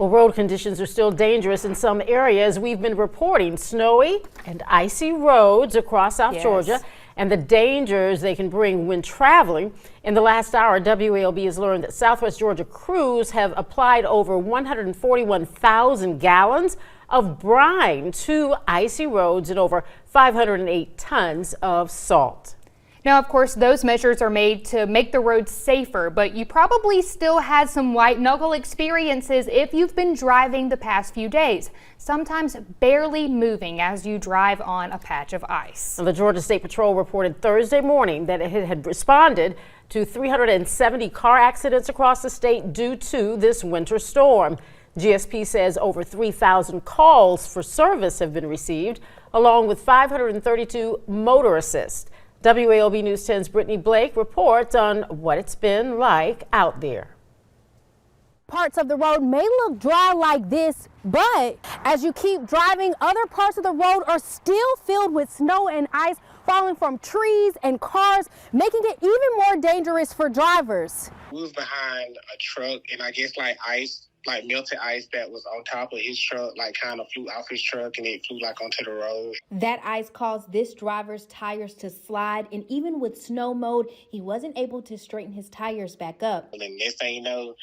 Well, road conditions are still dangerous in some areas. We've been reporting snowy and icy roads across South Georgia and the dangers they can bring when traveling. In the last hour, WALB has learned that Southwest Georgia crews have applied over 141,000 gallons of brine to icy roads and over 508 tons of salt. Now, of course, those measures are made to make the roads safer, but you probably still had some white knuckle experiences if you've been driving the past few days, sometimes barely moving as you drive on a patch of ice. The Georgia State Patrol reported Thursday morning that it had responded to 370 car accidents across the state due to this winter storm. GSP says over 3,000 calls for service have been received, along with 532 motor assists. WALB News 10's Brittany Blake reports on what it's been like out there. Parts of the road may look dry like this, but as you keep driving, other parts of the road are still filled with snow and ice falling from trees and cars, making it even more dangerous for drivers. We was behind a truck, and I guess like melted ice that was on top of his truck, like kind of flew off his truck and it flew like onto the road. That ice caused this driver's tires to slide, and even with snow mode, he wasn't able to straighten his tires back up. And then next thing you know,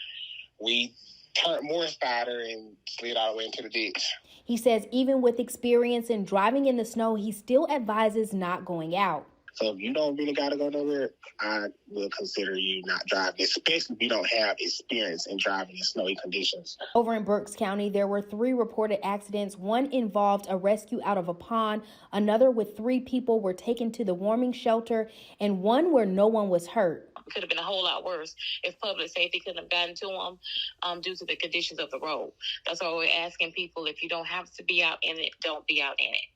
we turned more spider and slid all the way into the ditch. He says even with experience in driving in the snow, he still advises not going out. So if you don't really got to go nowhere, I will consider you not driving, especially if you don't have experience in driving in snowy conditions. Over in Berks County, there were 3 reported accidents. One involved a rescue out of a pond, another with 3 people were taken to the warming shelter, and one where no one was hurt. It could have been a whole lot worse if public safety couldn't have gotten to them due to the conditions of the road. That's why we're asking people, if you don't have to be out in it, don't be out in it.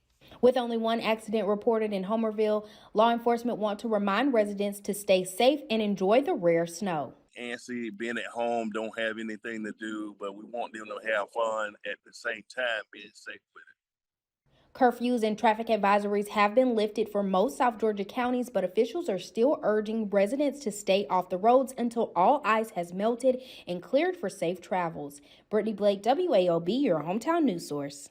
With only 1 accident reported in Homerville, law enforcement want to remind residents to stay safe and enjoy the rare snow. Antsy, being at home, don't have anything to do, but we want them to have fun at the same time, being safe with it. Curfews and traffic advisories have been lifted for most South Georgia counties, but officials are still urging residents to stay off the roads until all ice has melted and cleared for safe travels. Brittany Blake, WALB, your hometown news source.